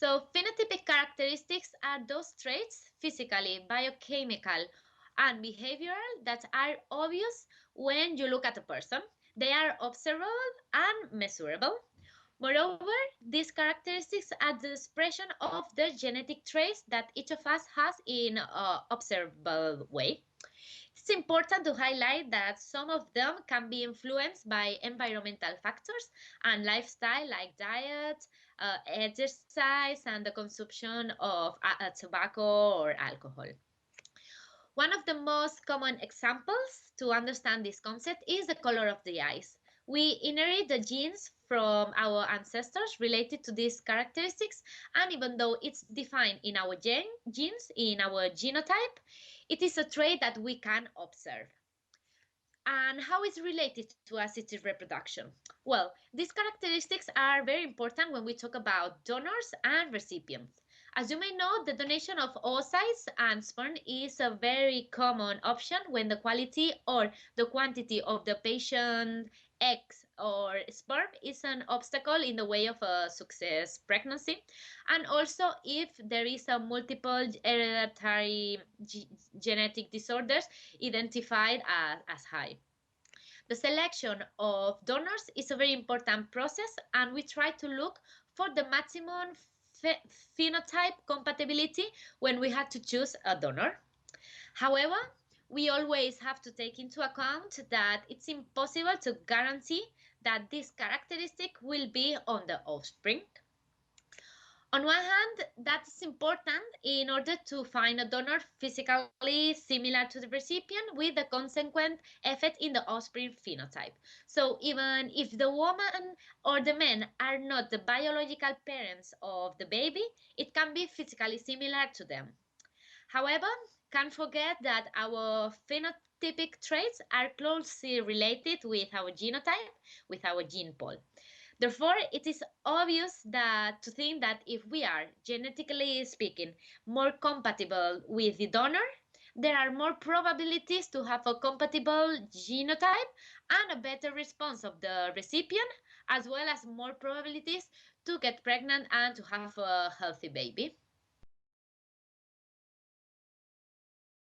So phenotypic characteristics are those traits, physically, biochemical, and behavioral, that are obvious when you look at a person. They are observable and measurable. Moreover, these characteristics are the expression of the genetic traits that each of us has in an observable way. It's important to highlight that some of them can be influenced by environmental factors and lifestyle, like diet, exercise, and the consumption of tobacco or alcohol. One of the most common examples to understand this concept is the color of the eyes. We inherit the genes from our ancestors related to these characteristics, and even though it's defined in our genes, in our genotype, it is a trait that we can observe. And how is related to assisted reproduction? Well, these characteristics are very important when we talk about donors and recipients. As you may know, the donation of oocytes and sperm is a very common option when the quality or the quantity of the patient eggs or sperm is an obstacle in the way of a success pregnancy, and also if there is a multiple hereditary genetic disorders identified as high. The selection of donors is a very important process, and we try to look for the maximum phenotype compatibility when we have to choose a donor. However, we always have to take into account that it's impossible to guarantee that this characteristic will be on the offspring. On one hand, that's important in order to find a donor physically similar to the recipient with the consequent effect in the offspring phenotype. So even if the woman or the man are not the biological parents of the baby, it can be physically similar to them. However, can't forget that our phenotypic traits are closely related with our genotype, with our gene pool. Therefore, it is obvious that to think that if we are, genetically speaking, more compatible with the donor, there are more probabilities to have a compatible genotype and a better response of the recipient, as well as more probabilities to get pregnant and to have a healthy baby.